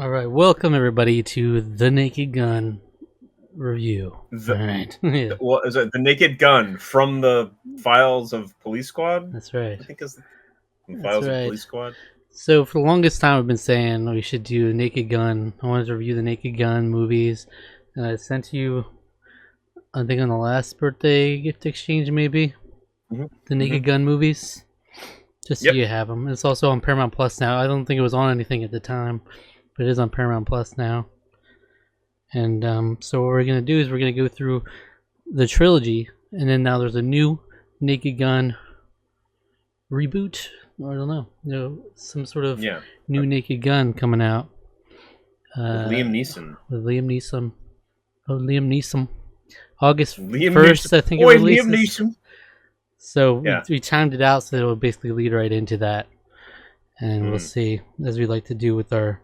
All right, welcome everybody to the Naked Gun review. All right, yeah, What is it? The Naked Gun from the Files of Police Squad? that's right. I think is the That's Files of right. Police Squad. So for the longest time, I've been saying we should do Naked Gun. I wanted to review the Naked Gun movies, and I sent you, I think, on the last birthday gift exchange, maybe the Naked Gun movies. Just so Yep. you have them. It's also on Paramount Plus now. I don't think it was on anything at the time, but it is on Paramount Plus now. And so what we're gonna do is we're gonna go through the trilogy, and then now there's a new Naked Gun reboot. Or I don't know, some sort of new Naked Gun coming out. With Liam Neeson. With Liam Neeson. Oh, Liam Neeson. August Liam 1st, Neeson. I think it releases. Liam Neeson. So we timed it out so that it will basically lead right into that. And we'll see, as we like to do with our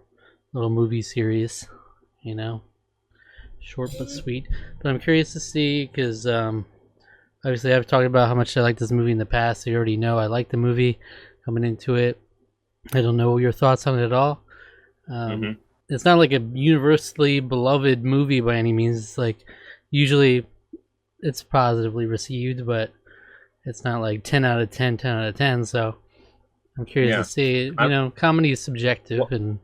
little movie series, you know. Short but sweet. But I'm curious to see, because obviously I've talked about how much I like this movie in the past, so you already know I like the movie coming into it. I don't know your thoughts on it at all. It's not like a universally beloved movie by any means. It's like, usually it's positively received, but it's not like 10 out of 10, 10 out of 10, so I'm curious to see. You know, comedy is subjective, and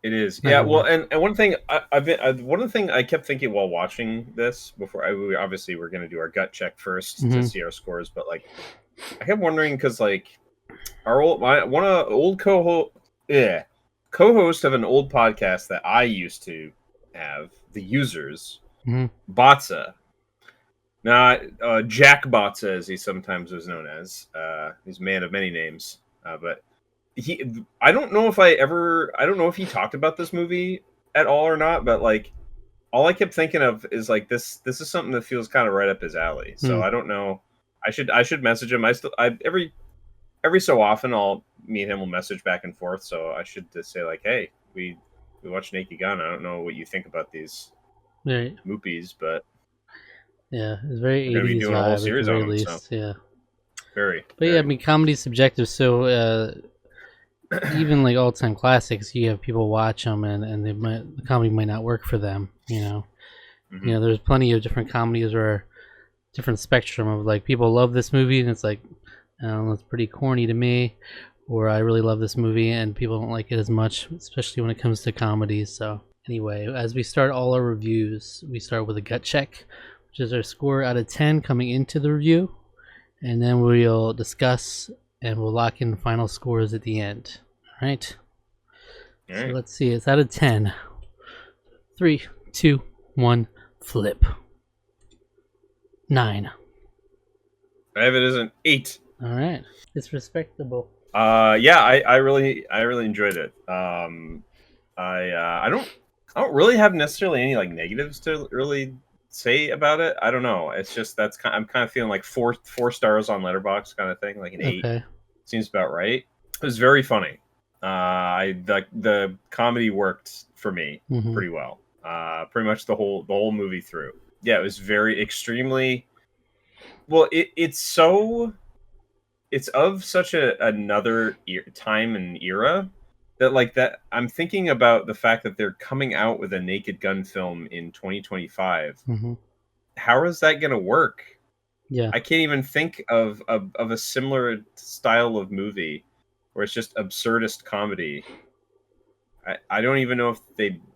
it is. Yeah, well, and one thing one of the things I kept thinking while watching this before, we obviously we're going to do our gut check first to see our scores, but like I kept wondering because like our old co-host of an old podcast that I used to have, the Users, Botza. Now, Jack Botza, as he sometimes was known as, he's a man of many names, but I don't know if he talked about this movie at all or not, but like, all I kept thinking of is like this is something that feels kind of right up his alley. So I don't know. I should message him. Every so often me and him will message back and forth. So I should just say like, hey, we watched Naked Gun. I don't know what you think about these movies, but yeah, it's very 80s. We're gonna be doing a whole series on them, least, so. yeah. Very. Yeah, I mean, comedy's subjective, so even like all-time classics, you have people watch them, and the comedy might not work for them. You know, there's plenty of different comedies or different spectrum of like people love this movie, and it's like, I don't know, it's pretty corny to me, or I really love this movie, and people don't like it as much, especially when it comes to comedies. So anyway, as we start all our reviews, we start with a gut check, which is our score out of 10 coming into the review, and then we'll discuss and we'll lock in the final scores at the end. All right. So let's see. It's out of 10. 3, 2, 1, flip. 9. I have it as an 8. All right. It's respectable. Yeah, I really enjoyed it. I don't really have necessarily any like negatives to really say about it. I don't know. It's just I'm kind of feeling like four stars on Letterboxd kind of thing, like an 8. Seems about right. It was very funny. The comedy worked for me pretty well. Pretty much the whole movie through. Yeah, it was extremely well. It's of such another time and era that I'm thinking about the fact that they're coming out with a Naked Gun film in 2025. How is that going to work? Yeah, I can't even think of a similar style of movie where it's just absurdist comedy. I don't even know if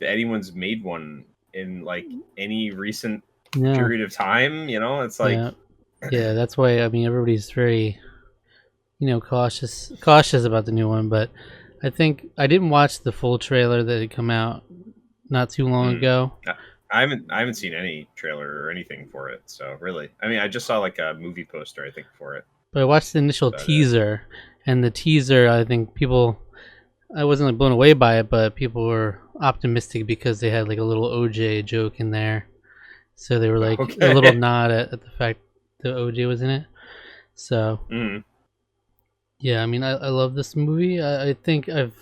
anyone's made one in like any recent period of time. You know, it's like yeah, that's why I mean everybody's very cautious about the new one, but I think I didn't watch the full trailer that had come out not too long ago. I haven't seen any trailer or anything for it, so really, I mean, I just saw like a movie poster, I think, for it. But I watched the initial teaser, and the teaser, I think I wasn't like blown away by it, but people were optimistic because they had like a little OJ joke in there, so they were like a little nod at the fact that OJ was in it. So. Yeah, I mean, I love this movie. I think I've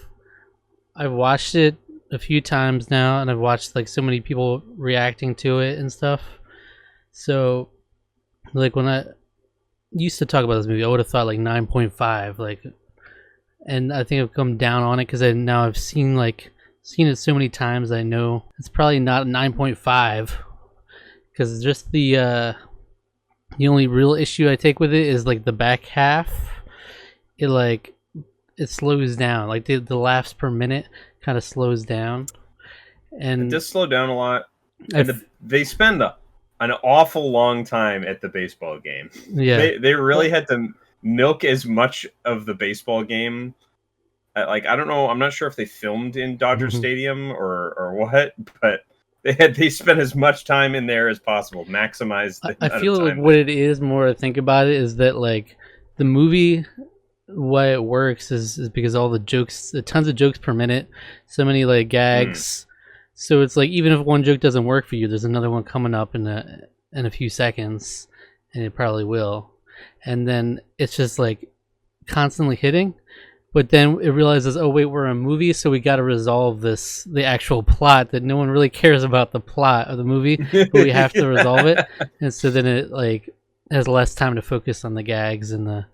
watched it a few times now, and I've watched like so many people reacting to it and stuff. So, like when I used to talk about this movie, I would have thought like 9.5, like, and I think I've come down on it because now I've seen like seen it so many times. I know it's probably not a 9.5 because just the only real issue I take with it is like the back half. It slows down. Like the laughs per minute kind of slows down, and it does slow down a lot. And they spend an awful long time at the baseball game. Yeah, they really had to milk as much of the baseball game. Like, I don't know, I'm not sure if they filmed in Dodger Stadium or what, but they spent as much time in there as possible, maximize the I feel like what it is, more to think about it, is that like the movie, why it works is because all the jokes, tons of jokes per minute, so many like gags. So it's like even if one joke doesn't work for you, there's another one coming up in a few seconds, and it probably will. And then it's just like constantly hitting. But then it realizes, oh wait, we're in a movie, so we got to resolve the actual plot. That no one really cares about the plot of the movie, but we have to resolve it. And so then it like has less time to focus on the gags and the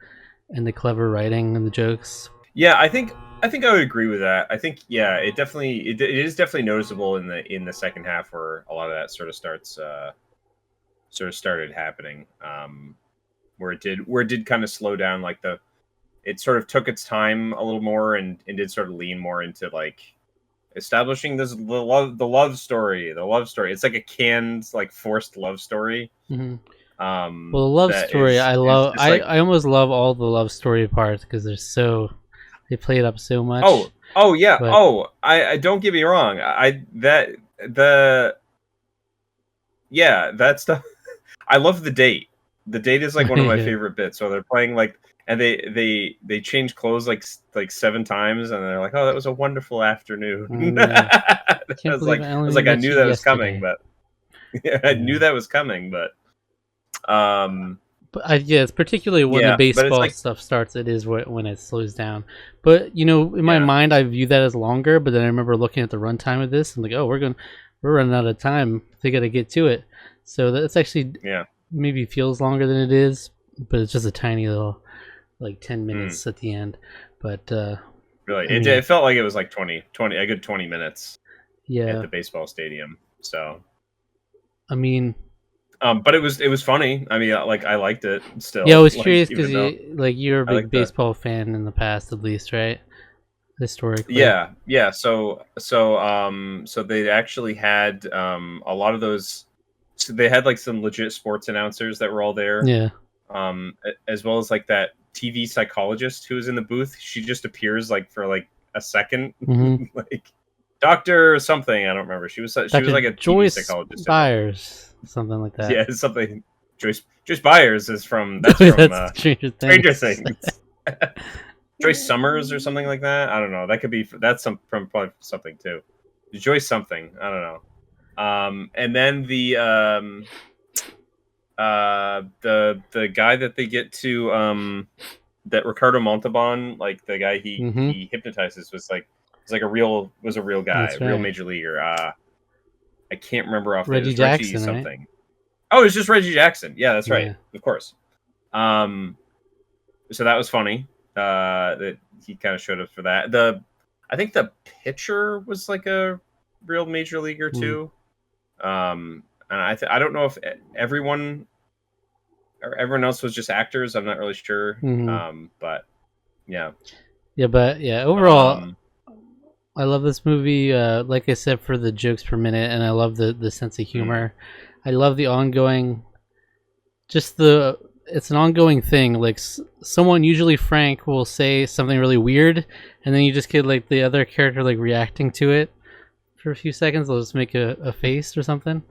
clever writing and the jokes. Yeah, I think I would agree with that. I think it is definitely noticeable in the second half where a lot of that sort of started happening. Where it did kind of slow down, like it sort of took its time a little more and did sort of lean more into like establishing the love story. It's like a canned, like forced love story. Mm-hmm. Well, the love story, I love. I almost love all the love story parts because they play it up so much. Oh yeah. But, I don't get me wrong. That stuff. I love the date. The date is like one of my favorite bits. So they're playing like. And they change clothes like 7 times, and they're like, "Oh, that was a wonderful afternoon." I was like, I knew that was coming, but I knew that was coming, but it's particularly when the baseball stuff starts. It is when it slows down. But in my mind, I view that as longer. But then I remember looking at the runtime of this, and like, oh, we're running out of time. They got to get to it. So that's actually maybe feels longer than it is, but it's just a tiny little. Like 10 minutes at the end, but really, it felt like it was like 20 a good 20 minutes. Yeah, at the baseball stadium. So, I mean, but it was funny. I mean, like I liked it still. Yeah, I was curious because you're a big baseball fan in the past, at least, right? Historically. Yeah. So they actually had a lot of those. So they had like some legit sports announcers that were all there. Yeah. As well as like that TV psychologist who was in the booth. She just appears like for like a second, like Dr. something. I don't remember. She was like a Joyce TV psychologist. Byers, something like that. Yeah, something. Joyce Byers is from Stranger Things. Joyce Summers or something like that. I don't know. That could be from probably something too. Joyce something. I don't know. And then the guy that they get to that Ricardo Montalban, like the guy he hypnotizes was a real guy, right. Real major leaguer. I can't remember off Reggie Jackson, something. Right? Oh, it's just Reggie Jackson. Yeah, that's right. Of course. So that was funny. That he kind of showed up for that. I think the pitcher was like a real major leaguer too. And I don't know if everyone else was just actors. I'm not really sure. But yeah. Yeah, but overall, I love this movie. Like I said, for the jokes per minute, and I love the sense of humor. I love the ongoing, it's an ongoing thing. Like someone, usually Frank, will say something really weird, and then you just get like the other character like reacting to it for a few seconds. They'll just make a face or something.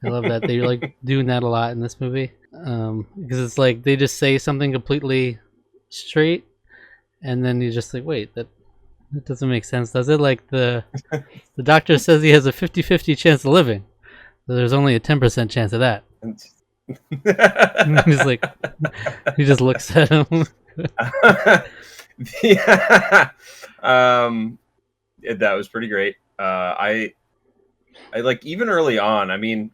I love that they're like doing that a lot in this movie, because it's like they just say something completely straight, and then you just like, wait, that doesn't make sense, does it? Like the doctor says he has a 50-50 chance of living. So there's only a 10% chance of that. He's like, he just looks at him. That was pretty great. I like, even early on. I mean,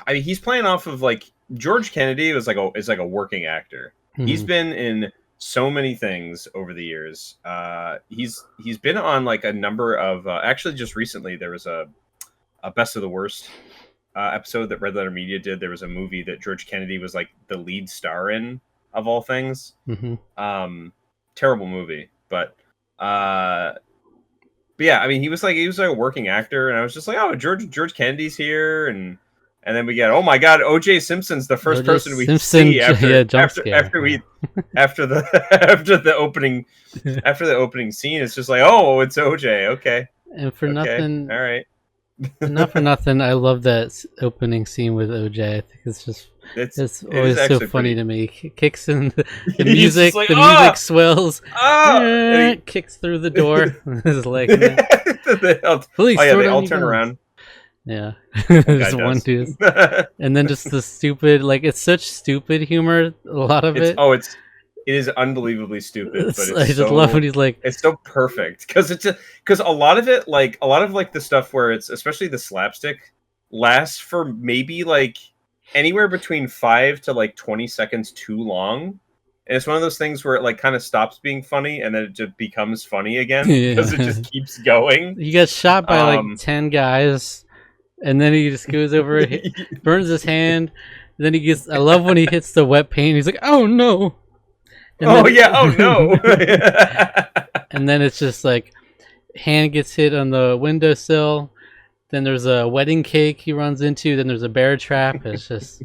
he's playing off of like George Kennedy is like a working actor. He's been in so many things over the years. He's been on like a number of actually just recently there was a Best of the Worst episode that Red Letter Media did. There was a movie that George Kennedy was like the lead star in, of all things. Terrible movie, but yeah, I mean he was like a working actor, and I was just like, oh, George Kennedy's here, and then we get, oh my God, O.J. Simpson's the first person we see after the opening scene. It's just like, oh, it's O.J. Okay, and for nothing, all right. Not for nothing, I love that opening scene with OJ. I think it's always so funny to me. It kicks in the music, like, the music swells, kicks through the door. His leg. Police, they all turn around. Yeah, just one dude, and then just the stupid, like it's such stupid humor. A lot of it. It is unbelievably stupid, but I just love when he's like, it's so perfect because a lot of it, like the stuff where it's especially the slapstick lasts for maybe like anywhere between 5 to like 20 seconds too long, and it's one of those things where it like kind of stops being funny and then it just becomes funny again because it just keeps going. He gets shot by like 10 guys, and then he just goes over, burns his hand, and then he gets. I love when he hits the wet paint. He's like, oh no. And oh no. And then it's just like hand gets hit on the windowsill, then there's a wedding cake he runs into, then there's a bear trap. It just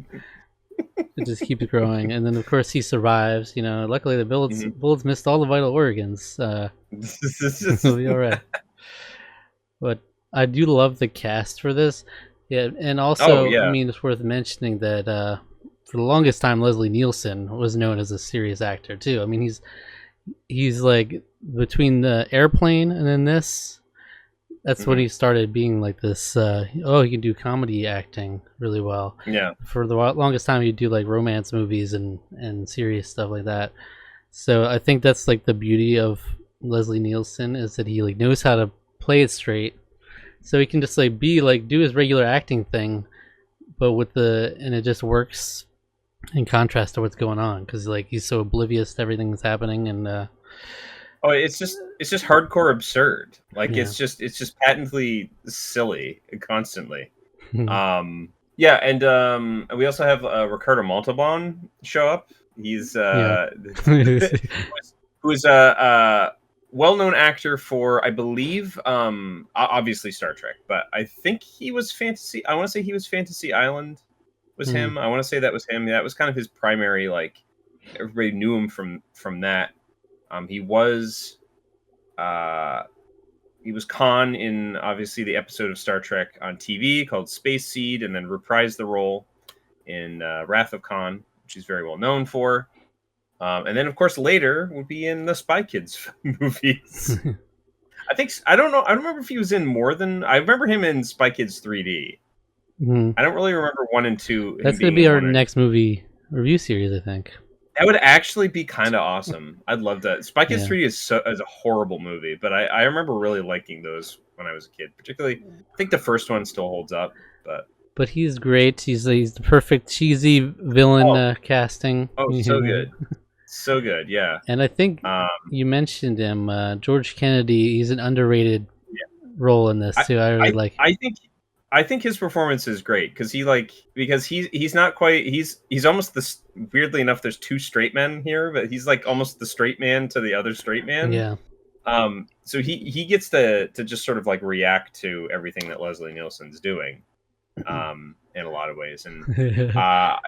keeps growing, and then of course he survives. Luckily the bullets missed all the vital organs. He'll be all right. But I do love the cast for this. Yeah, and also I mean it's worth mentioning that for the longest time, Leslie Nielsen was known as a serious actor too. I mean, he's like between the Airplane and then this. That's when he started being like this. He can do comedy acting really well. Yeah. For the longest time, he'd do like romance movies and serious stuff like that. So I think that's like the beauty of Leslie Nielsen is that he like knows how to play it straight. So he can just like do his regular acting thing, but and it just works. In contrast to what's going on, because like he's so oblivious to everything that's happening, and it's just hardcore absurd. Like it's just patently silly constantly. And we also have Ricardo Montalban show up. He's who's a well-known actor for, I believe, obviously Star Trek, but I think he was Fantasy. I want to say he was Fantasy Island. Was him. I want to say that was him. That was kind of his primary, like everybody knew him from that. He was Khan in obviously the episode of Star Trek on TV called Space Seed, and then reprised the role in Wrath of Khan, which he's very well known for. And then of course later would be in the Spy Kids movies. I don't know. I don't remember if he was in more than. I remember him in Spy Kids 3D. I don't really remember 1 and 2. That's going to be our next movie review series, I think. That would actually be kind of awesome. I'd love that. Spy Kids 3D is a horrible movie, but I remember really liking those when I was a kid. Particularly, I think the first one still holds up. But he's great. He's the perfect cheesy villain casting. Oh, so good. So good, yeah. And I think you mentioned him, George Kennedy. He's an underrated role in this, too. I really like him. I think his performance is great because he's not quite he's almost weirdly enough there's 2 straight men here, but he's like almost the straight man to the other straight man. Yeah. So he gets to just sort of like react to everything that Leslie Nielsen's doing, in a lot of ways, and I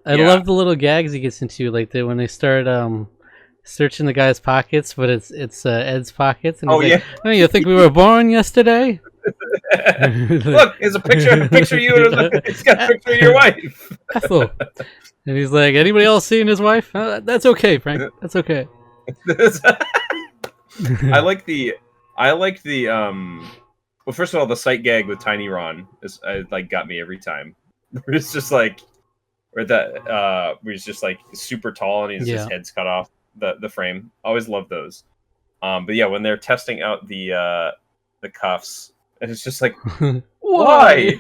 love the little gags he gets into, like when they start searching the guy's pockets, but it's Ed's pockets, and he's oh, you think we were born yesterday? Look, it's a picture of you. It's got a picture of your wife. Ethel. And he's like, anybody else seeing his wife? That's okay, Frank. That's okay. I like the well, first of all, the sight gag with Tiny Ron is got me every time. It's just like where he's just like super tall and his head's cut off the frame. Always love those. But yeah, when they're testing out the cuffs, and it's just like, why?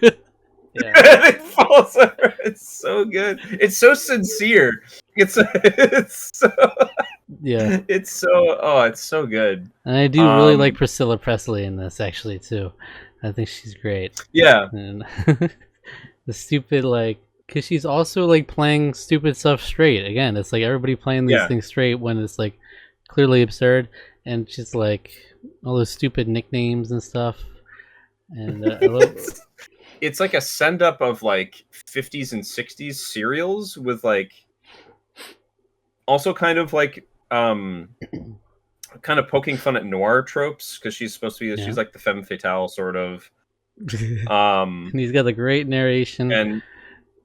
It falls over. It's so good. It's so sincere. It's so Yeah. It's so good. And I do really like Priscilla Presley in this, actually, too. I think she's great. Yeah. And the stupid, like, because she's also, like, playing stupid stuff straight. Again, it's like everybody playing these things straight when it's, like, clearly absurd. And she's, like, all those stupid nicknames and stuff. And I love... It's like a send-up of, like, 50s and 60s serials with, like, also kind of, like, kind of poking fun at noir tropes, because she's supposed to be she's like the femme fatale sort of. And he's got the great narration and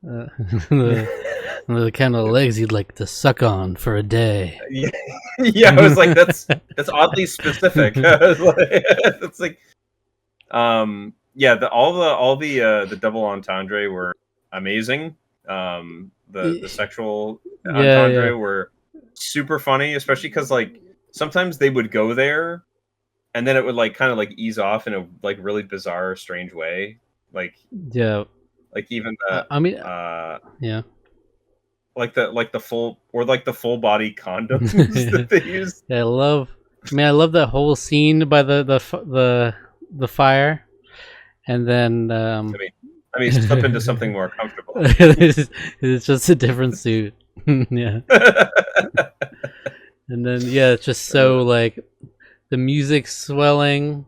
the kind of legs he'd like to suck on for a day. Yeah, I was like, that's oddly specific. It's like, all the double entendre were amazing. The sexual entendre were super funny, especially because, like, sometimes they would go there and then it would, like, kind of, like, ease off in a, like, really bizarre, strange way. Like, like even the like the full body condoms that they use. I love that whole scene by the fire, and then I mean slip into something more comfortable. It's just a different suit. Yeah. And then it's just so, like, the music's swelling,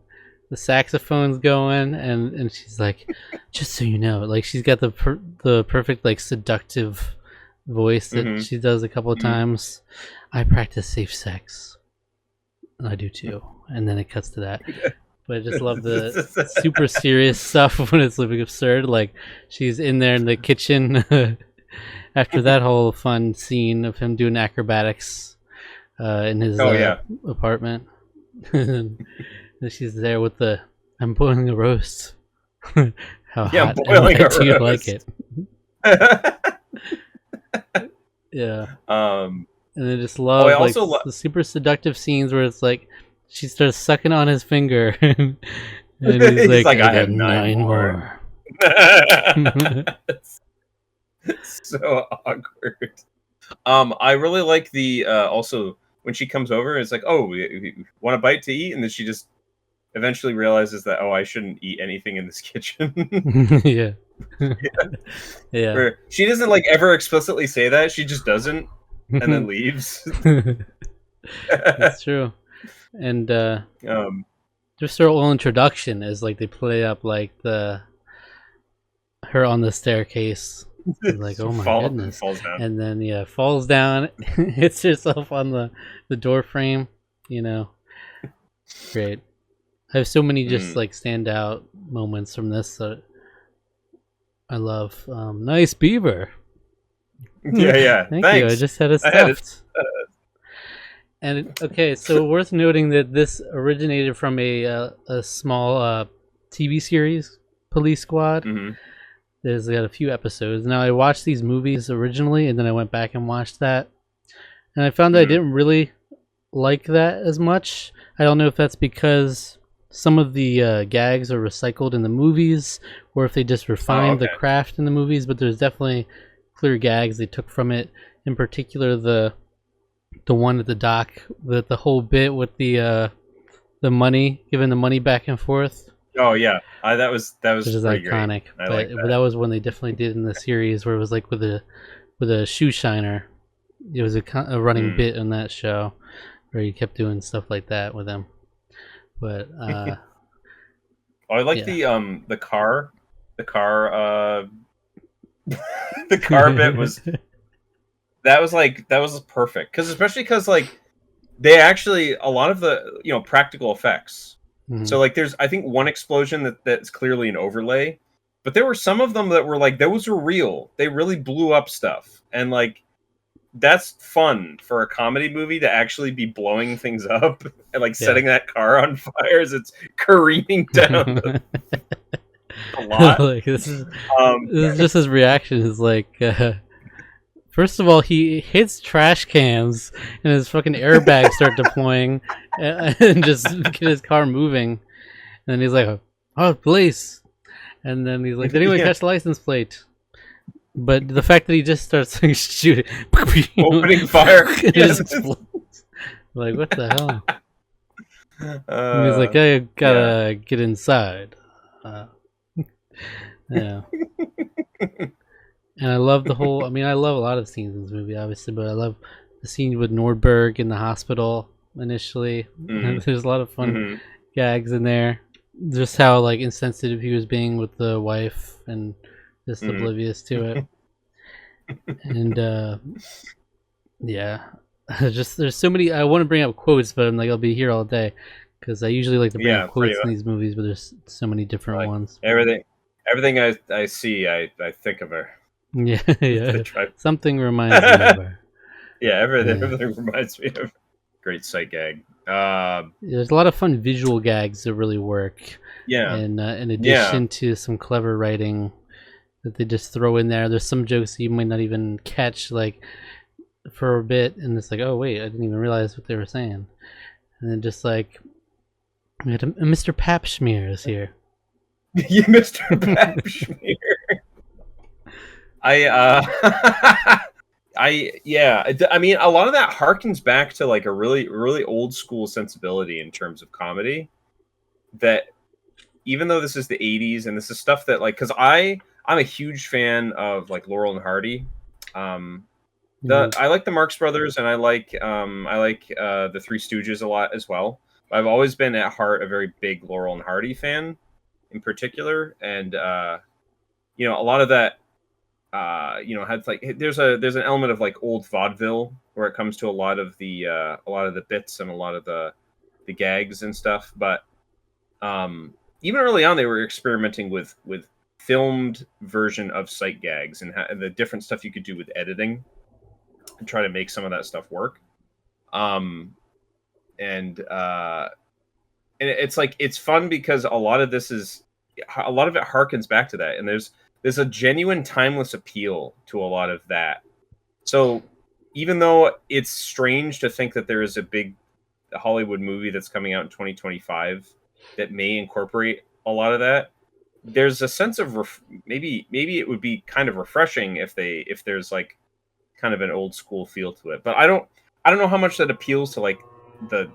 the saxophone's going, and she's like, just so you know, like, she's got the perfect, like, seductive voice that she does a couple of times. I practice safe sex. I do too. And then it cuts to that. But I just love the super serious stuff when it's living absurd. Like, she's in there in the kitchen after that whole fun scene of him doing acrobatics in his apartment. And she's there with the, I'm boiling a roast. How hot do you like it? Yeah. And I just love the super seductive scenes where it's like she starts sucking on his finger and he's like, I have 9 more. It's so awkward. I really like the also when she comes over, it's like, oh, you want a bite to eat? And then she just eventually realizes that, oh, I shouldn't eat anything in this kitchen. Yeah. Where she doesn't, like, ever explicitly say that. She just doesn't, and then leaves. That's true. And just her whole introduction is, like, they play up, like, her on the staircase. Like, oh my goodness. Falls down. And then falls down, hits herself on the door frame, you know. Great. I have so many just like standout moments from this that I love. Nice beaver. Yeah. Thank Thanks. you. I just had it stuffed. And okay, so worth noting that this originated from a small TV series, Police Squad. There's got a few episodes. Now, I watched these movies originally, and then I went back and watched that. And I found that I didn't really like that as much. I don't know if that's because some of the gags are recycled in the movies, or if they just refined the craft in the movies, but there's definitely clear gags they took from it. In particular, the one at the dock, the whole bit with the money, giving the money back and forth. Oh yeah, that was which is iconic. But that was when they definitely did in the series, where it was like with a shoe shiner. It was a running bit in that show where you kept doing stuff like that with him. But I like the car the car bit was that was perfect, especially because like they actually, a lot of the practical effects. So like there's, I think, one explosion that's clearly an overlay, but there were some of them that were like, those were real. They really blew up stuff, and like that's fun for a comedy movie to actually be blowing things up and like setting that car on fire as it's careening down a lot. Like, this is just his reaction is like, first of all, he hits trash cans and his fucking airbags start deploying and just get his car moving. And then he's like, oh, police. And then he's like, did anyone catch the license plate? But the fact that he just starts shooting, opening fire, it just explodes. Like, what the hell? And he's like, I gotta get inside. Yeah. And I love the whole. I mean, I love a lot of scenes in this movie, obviously, but I love the scene with Nordberg in the hospital initially. There's a lot of fun gags in there. Just how like insensitive he was being with the wife and just oblivious to it. And yeah, just there's so many. I want to bring up quotes, but I'm like I'll be here all day because I usually like to bring up quotes in these movies, but there's so many different ones. Everything I see, I think of her. Yeah, yeah. Something reminds me of her. Yeah, everything reminds me of great sight gag. There's a lot of fun visual gags that really work. Yeah. And in addition to some clever writing that they just throw in there, there's some jokes that you might not even catch like for a bit, and it's like, oh wait, I didn't even realize what they were saying. And then just like, we had a Mr. Papschmear is here. Yeah, Mr. Papschmear. I mean, a lot of that harkens back to like a really, really old school sensibility in terms of comedy. That even though this is the '80s and this is stuff that like, because I'm a huge fan of like Laurel and Hardy. I like the Marx Brothers and I like the Three Stooges a lot as well. I've always been at heart a very big Laurel and Hardy fan, in particular, and you know, a lot of that. You know, had like there's an element of like old vaudeville where it comes to a lot of the bits and a lot of the gags and stuff. But even early on, they were experimenting with filmed version of sight gags and the different stuff you could do with editing and try to make some of that stuff work. And it's like it's fun because a lot of it harkens back to that, and there's a genuine timeless appeal to a lot of that. So even though it's strange to think that there is a big Hollywood movie that's coming out in 2025 that may incorporate a lot of that, there's a sense of maybe it would be kind of refreshing if there's like kind of an old school feel to it. But I don't know how much that appeals to like the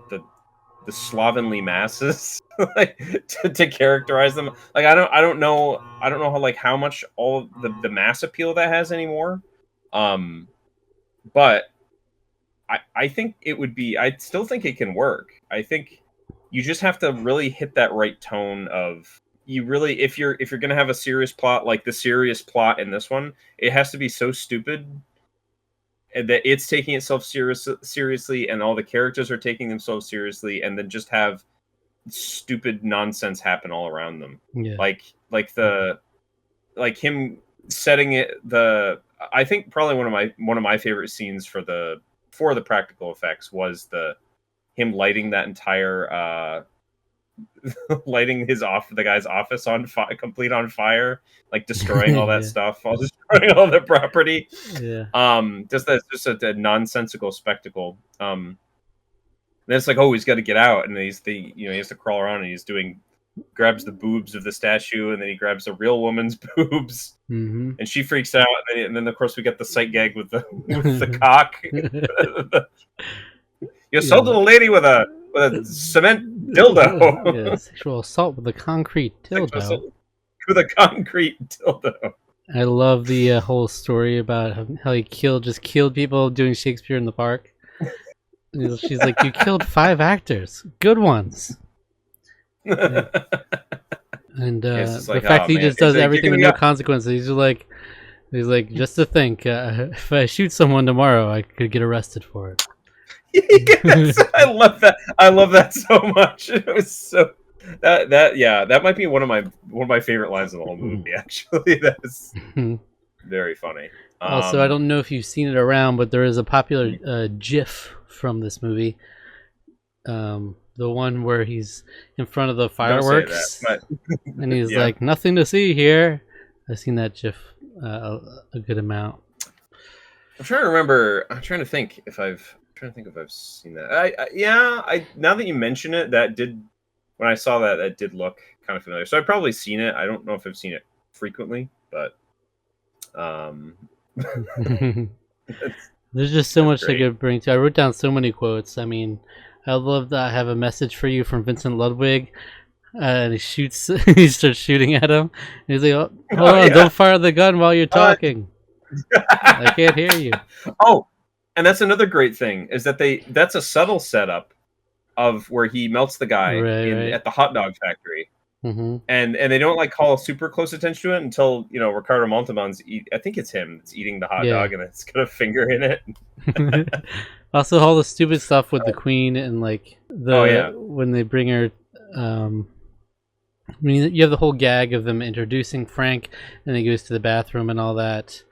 slovenly masses like to characterize them. Like I don't know how like how much all the mass appeal that has anymore. But I think it would be, I still think it can work. I think you just have to really hit that right tone of, you really, if you're going to have a serious plot, like the serious plot in this one, it has to be so stupid that it's taking itself seriously and all the characters are taking themselves seriously, and then just have stupid nonsense happen all around them. Yeah. Like him setting it, I think probably one of my favorite scenes for the practical effects was him lighting that entire lighting the guy's office on fire, complete on fire, like destroying all that stuff, all destroying all the property. Yeah. Just a nonsensical spectacle. Then it's like, oh, he's got to get out, and he has to crawl around, and he's grabs the boobs of the statue, and then he grabs the real woman's boobs, and she freaks out, and then of course we get the sight gag with the cock. You assaulted a lady with a cement dildo. Yeah, sexual assault with a concrete dildo. With a concrete dildo. I love the whole story about how he just killed people doing Shakespeare in the Park. She's like, you killed 5 actors, good ones. Yeah. And the fact that he just does everything with no consequences. He's like, just to think, if I shoot someone tomorrow, I could get arrested for it. Yes, I love that. I love that so much. It was so that might be one of my favorite lines in the whole movie. Actually, that is very funny. Also, I don't know if you've seen it around, but there is a popular GIF from this movie. The one where he's in front of the fireworks, and he's like, "Nothing to see here." I've seen that GIF a good amount. I'm trying to think if I've seen that. Now that you mention it, when I saw that did look kind of familiar. So I've probably seen it. I don't know if I've seen it frequently, but There's just so That's much I great. could bring to. I wrote down so many quotes. I mean, I love that. I have a message for you from Vincent Ludwig. And he shoots. He starts shooting at him. And he's like, oh, "Hold Oh on! yeah. Don't fire the gun while you're talking. I can't hear you." Oh, and that's another great thing is that that's a subtle setup of where he melts the guy Right. at the hot dog factory. Mm-hmm. And they don't like call super close attention to it until Ricardo Montalban's I think it's him that's eating the hot dog and it's got a finger in it. Also, all the stupid stuff with the queen and like when they bring her. I mean, you have the whole gag of them introducing Frank, and he goes to the bathroom and all that.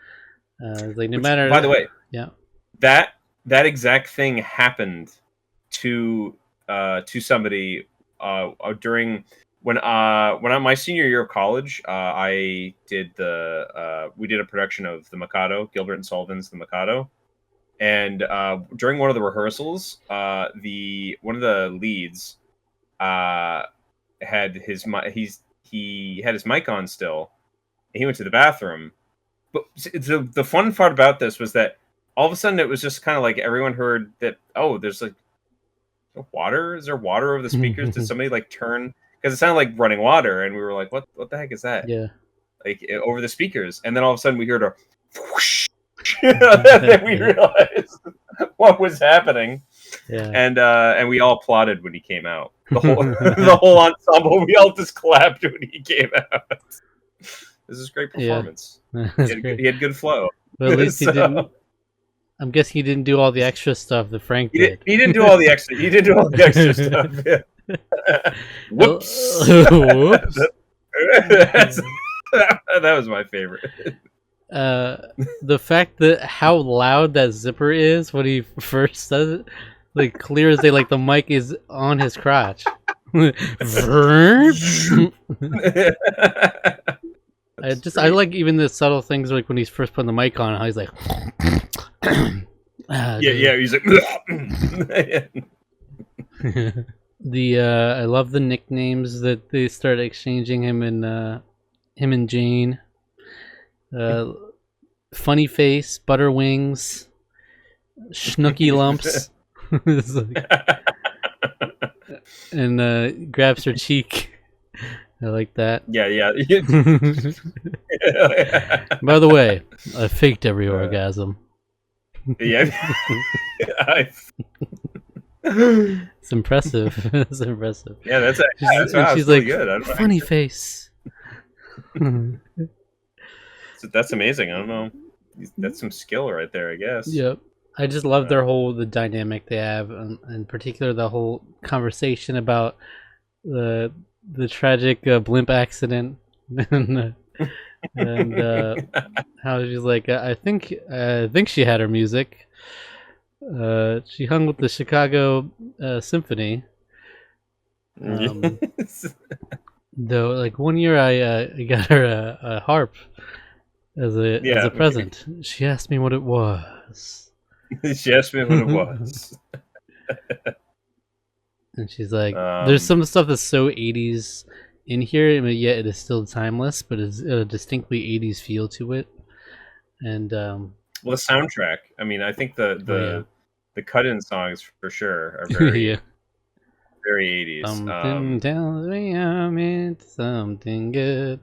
Like matter. By the way, yeah, that exact thing happened to somebody during. When on my senior year of college, I did we did a production of The Mikado, Gilbert and Sullivan's The Mikado, and during one of the rehearsals, one of the leads had his he had his mic on still, and he went to the bathroom. But the fun part about this was that all of a sudden it was just kind of like everyone heard that there's like water. Is there water over the speakers? Did somebody like turn? Because it sounded like running water, and we were like, "What the heck is that?" Yeah, like over the speakers, and then all of a sudden we heard a whoosh, then we realized what was happening. Yeah, and we all applauded when he came out. The whole the whole ensemble, we all just clapped when he came out. This is a great performance. Yeah. He had good flow. But at least he didn't. I'm guessing he didn't do all the extra stuff that Frank did. He didn't do all the extra. He didn't do all the extra stuff. Yeah. Whoops. Whoops. That was my favorite. The fact that how loud that zipper is when he first says it, like clear as day, like the mic is on his crotch. I like even the subtle things like when he's first putting the mic on, how he's like, he's like. I love the nicknames that they start exchanging him and Jane. Funny face, butter wings, schnooky lumps, and grabs her cheek. I like that. Yeah. By the way, I faked every orgasm. Yeah. It's impressive. It's impressive. Yeah, that's she's like, good. Funny face. That's amazing. I don't know. That's some skill right there, I guess. Yep. I just love the dynamic they have, and in particular the whole conversation about the tragic blimp accident and how she's like, I think she had her music. She hung with the Chicago Symphony. Though, like one year I got her a harp as a present. She asked me what it was. She asked me what it was. And she's like, there's some stuff that's so 80s in here, I mean, yet it is still timeless, but it's a distinctly 80s feel to it. And well, the soundtrack. I mean, I think the cut-in songs for sure are very very 80s. Something tells me I'm into something good.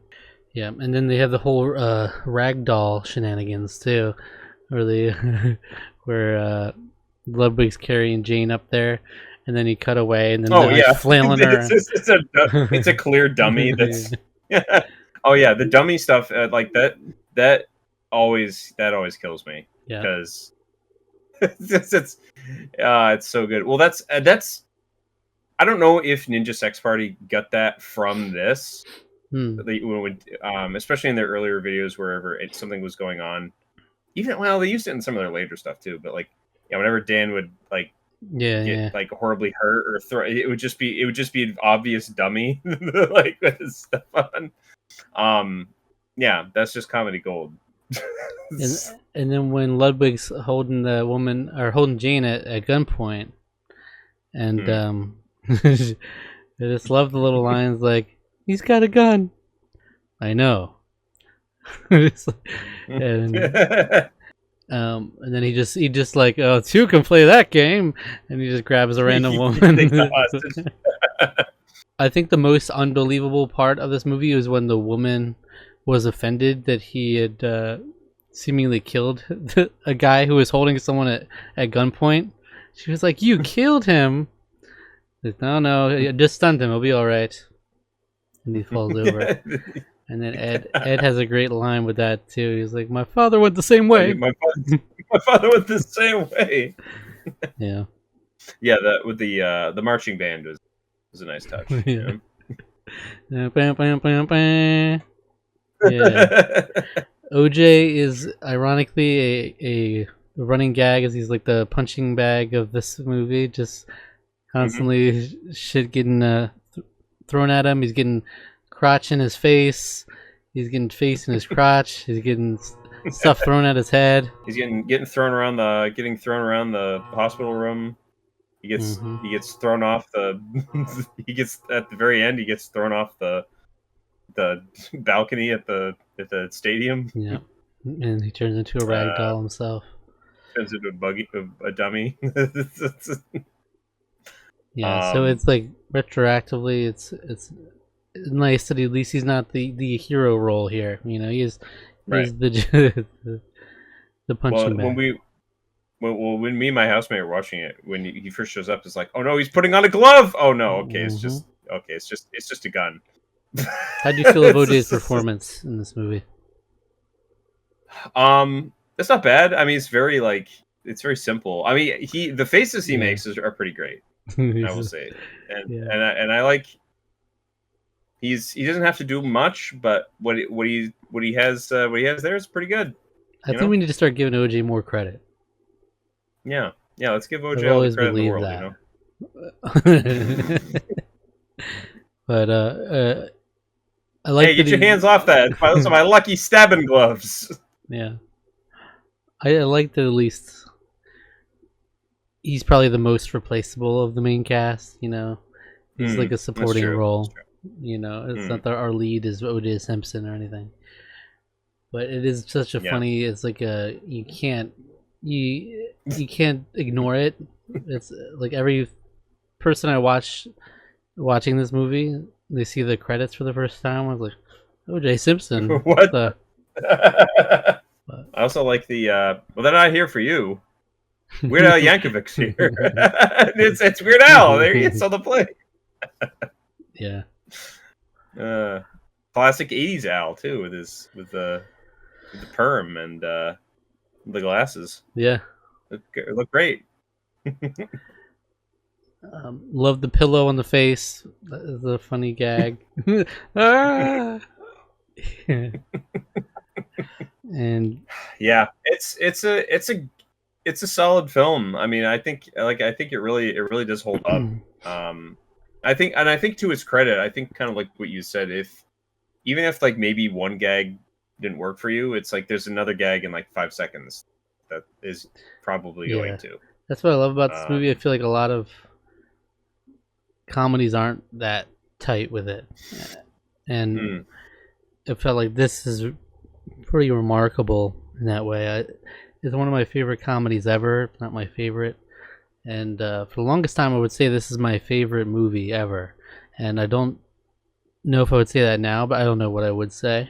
Yeah, and then they have the whole ragdoll shenanigans too, where Ludwig's carrying Jane up there, and then he cut away, and then flailing her. It's a clear dummy. That's the dummy stuff like that. That always kills me because it's so good. Well, that's I don't know if Ninja Sex Party got that from this. They would, especially in their earlier videos, wherever something was going on. They used it in some of their later stuff too. But whenever Dan would get like horribly hurt or it would just be an obvious dummy like with his stuff on. That's just comedy gold. and then when Ludwig's holding the woman or holding Jane at gunpoint, and I just love the little lines like, "He's got a gun." I know. And And then he just like, oh, two can play that game, and he just grabs a random woman. I think the most unbelievable part of this movie was when the woman was offended that he had seemingly killed a guy who was holding someone at gunpoint. She was like, "You killed him." Like, no, I just stunned him. He'll be all right. And he falls over. And then Ed has a great line with that too. He's like, "My father went the same way." My father went the same way. Yeah. Yeah, with the marching band was a nice touch. Yeah. Yeah. Yeah. OJ is ironically a running gag, as he's like the punching bag of this movie, just constantly shit getting thrown at him. He's getting crotch in his face. He's getting face in his crotch. He's getting stuff thrown at his head. He's getting thrown around the hospital room. He gets thrown off the. He gets at the very end. He gets thrown off the balcony at the stadium. Yeah, and he turns into a rag doll himself. Turns into a dummy. Yeah, so it's like retroactively, it's nice that at least he's not the hero role here. You know, he's the punching bag. When me and my housemate were watching it, when he first shows up, it's like, oh no, he's putting on a glove. Oh no, okay, it's just a gun. How do you feel about OJ's performance in this movie? It's not bad. I mean, it's very simple. I mean, the faces he makes are pretty great. I will say, and I like. He doesn't have to do much, but what he has there is pretty good. I think we need to start giving OJ more credit. Yeah, let's give OJ all the credit in the world. That. You know? But I like. Hey, get your hands off that! Those are my lucky stabbing gloves. Yeah, I like that at least he's probably the most replaceable of the main cast. You know, he's like a supporting role. You know, it's not that our lead is O.J. Simpson or anything, but it is such a funny. It's like you can't ignore it. It's like every person I watching this movie, they see the credits for the first time. I was like, O.J. Simpson. What? I also like the. Well, they're not here for you. Weird Al Yankovic's here. it's Weird Al. There he is on the play. Yeah. Classic '80s Al too, with the perm and the glasses. Yeah, look great. Love the pillow on the face. That is a funny gag. And yeah, it's a solid film. I mean, I think it really does hold up. I think to its credit, I think kind of like what you said, even if like maybe one gag didn't work for you, it's like there's another gag in like 5 seconds that is probably going to. That's what I love about this movie. I feel like a lot of comedies aren't that tight with it, and it felt like this is pretty remarkable in that way. It's one of my favorite comedies ever, if not my favorite. And for the longest time, I would say this is my favorite movie ever. And I don't know if I would say that now, but I don't know what I would say.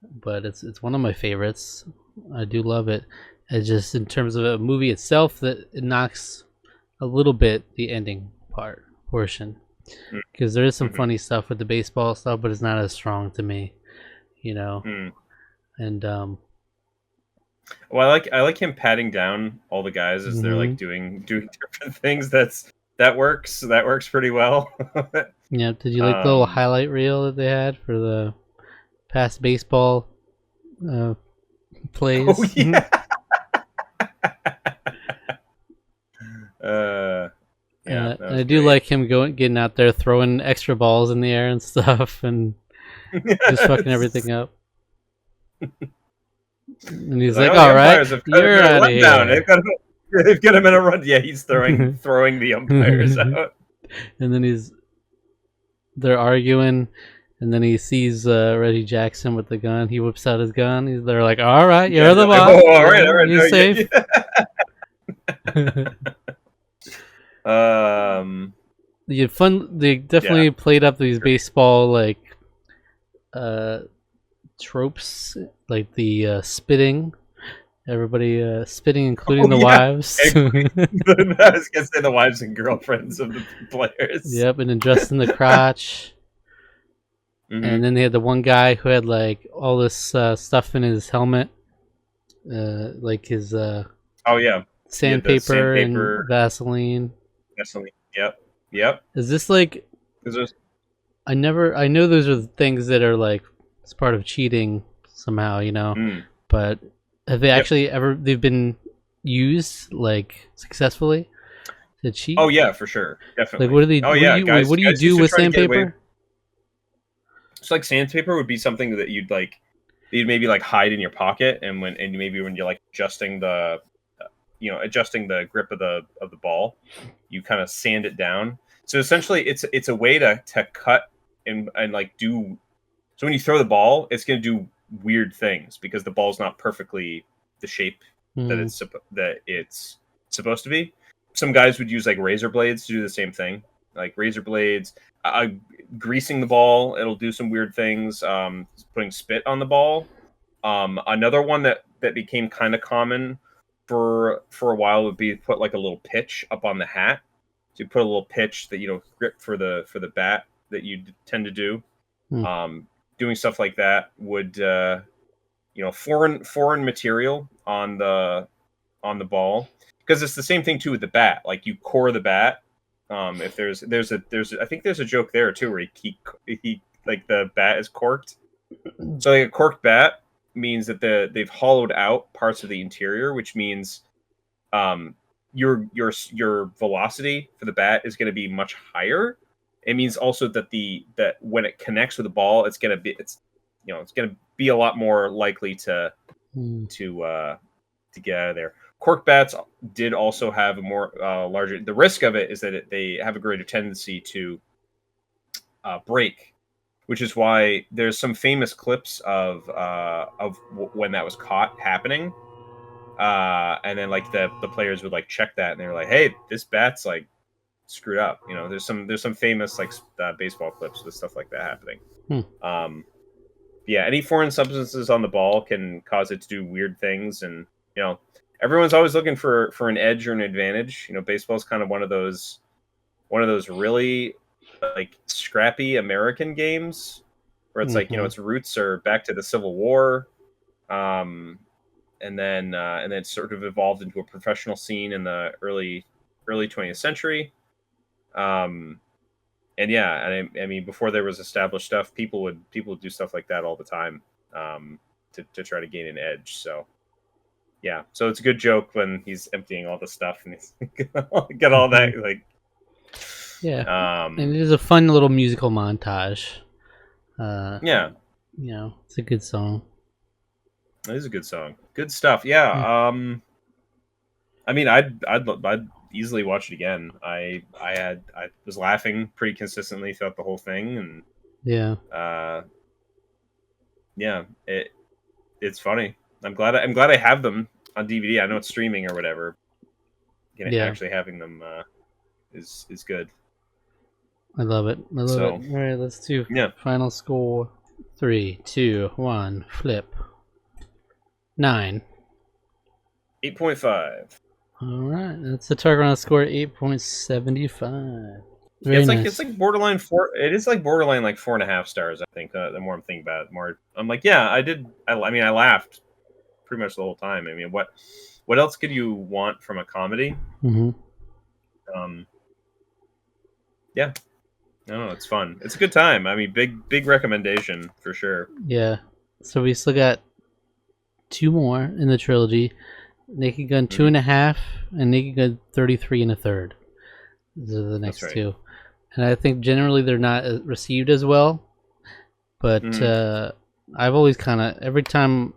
But it's one of my favorites. I do love it. It's just in terms of a movie itself, that it knocks a little bit the ending portion. Because there is some funny stuff with the baseball stuff, but it's not as strong to me, you know. And well, I like him patting down all the guys as they're like doing different things. That works pretty well. Yeah. Did you like the little highlight reel that they had for the past baseball plays? Oh yeah. And I do like him getting out there, throwing extra balls in the air and stuff, and just fucking everything up. And he's like, "All right, you're out of here." They've got him in a run. Yeah, he's throwing the umpires out. And then they're arguing, And then he sees Reggie Jackson with the gun. He whips out his gun. They're like, "All right, you're the boss. All right, you're no, safe." You had fun. They definitely played up these baseball like tropes, like the spitting. Everybody spitting, including the wives. I was gonna say the wives and girlfriends of the players. Yep, and then dressed in the crotch. And then they had the one guy who had like all this stuff in his helmet, like his sandpaper and Vaseline. Yep. Is this like? I know those are the things that are like it's part of cheating somehow, you know. But have they actually ever? They've been used like successfully to cheat? Oh yeah, for sure, definitely. Like what do they? What do you do with sandpaper? It's like sandpaper would be something that you'd maybe like hide in your pocket, and maybe when you're like adjusting the grip of the ball, you kind of sand it down. So essentially, it's a way to cut and like do. So when you throw the ball, it's going to do weird things because the ball's not perfectly the shape that it's supposed to be. Some guys would use like razor blades to do the same thing, like razor blades. Greasing the ball, it'll do some weird things. Putting spit on the ball. Another one that became kind of common for a while would be put like a little pitch up on the hat. So you put a little pitch that grip for the bat that you tend to do. Doing stuff like that would foreign material on the ball, because it's the same thing too with the bat. Like you core the bat. If there's I think there's a joke there too where he like the bat is corked. So like a corked bat means that they've hollowed out parts of the interior, which means your velocity for the bat is going to be much higher. It means also that when it connects with the ball, it's going to be a lot more likely to get out of there. Cork bats did also have a more larger. The risk of it is that they have a greater tendency to break, which is why there's some famous clips of when that was caught happening, and then like the players would like check that and they're like, "Hey, this bat's like screwed up." There's some famous like baseball clips with stuff like that happening. Any foreign substances on the ball can cause it to do weird things, and everyone's always looking for an edge or an advantage. Baseball's kind of one of those really like scrappy American games where it's like its roots are back to the Civil War, and then sort of evolved into a professional scene in the early 20th century. I mean, before there was established stuff, people would do stuff like that all the time to try to gain an edge. So. Yeah, so it's a good joke when he's emptying all the stuff and he's got all that like. Yeah, and it is a fun little musical montage. It's a good song. It is a good song. Good stuff. Yeah. I mean, I'd easily watch it again. I was laughing pretty consistently throughout the whole thing, and it's funny. I'm glad I have them on DVD. I know it's streaming or whatever. Actually having them is good. I love it. All right, let's do final score. 3, 2, 1, flip. 9. 8.5. All right, that's the Tarqaron score. 8.75. It's like borderline 4. It is like borderline like 4.5 stars. I think the more I'm thinking about it, the more I'm like, I laughed pretty much the whole time. I mean, what else could you want from a comedy? No, it's fun. It's a good time. I mean, big recommendation for sure. Yeah. So we still got 2 more in the trilogy: Naked Gun 2.5 and Naked Gun 33 1/3. These are the next two, and I think generally they're not received as well. But I've always every time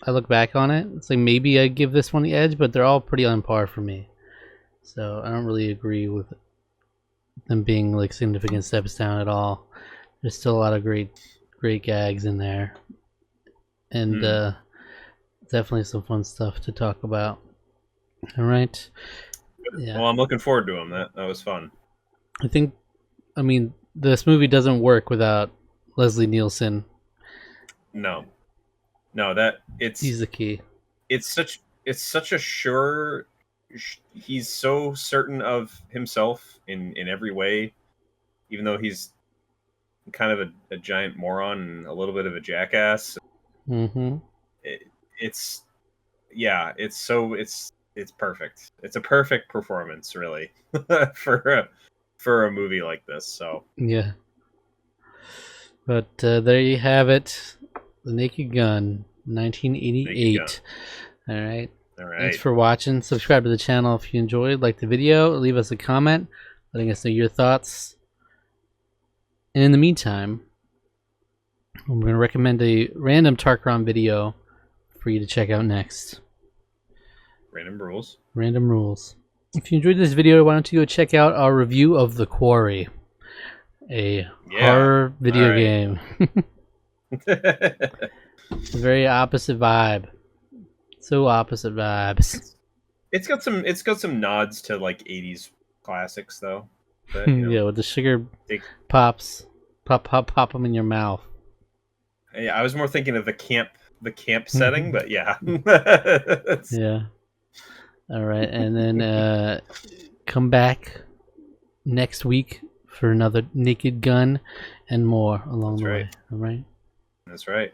I look back on it, it's like maybe I give this one the edge, but they're all pretty on par for me. So I don't really agree with them being like significant steps down at all. there's still a lot of great gags in there, and definitely some fun stuff to talk about. All right. Yeah. Well, I'm looking forward to them. That was fun. I mean, this movie doesn't work without Leslie Nielsen. No, he's the key. It's such a sure. He's so certain of himself in every way, even though he's kind of a giant moron and a little bit of a jackass. Mm-hmm. It's perfect. It's a perfect performance, really, for a movie like this. So yeah. But there you have it, The Naked Gun, 1988. All right. Thanks for watching. Subscribe to the channel if you enjoyed. Like the video. Leave us a comment, letting us know your thoughts. And in the meantime, I'm going to recommend a random Tarqaron video for you to check out next. Random rules. Random rules. If you enjoyed this video, why don't you go check out our review of The Quarry, a horror video game. It's a very opposite vibe. So opposite vibes. It's got some nods to like 80s classics though. But, yeah, with the sugar pops, pop them in your mouth. Yeah, I was more thinking of the camp setting, but yeah. Yeah. All right, and then come back next week for another Naked Gun and more along the way. All right. That's right.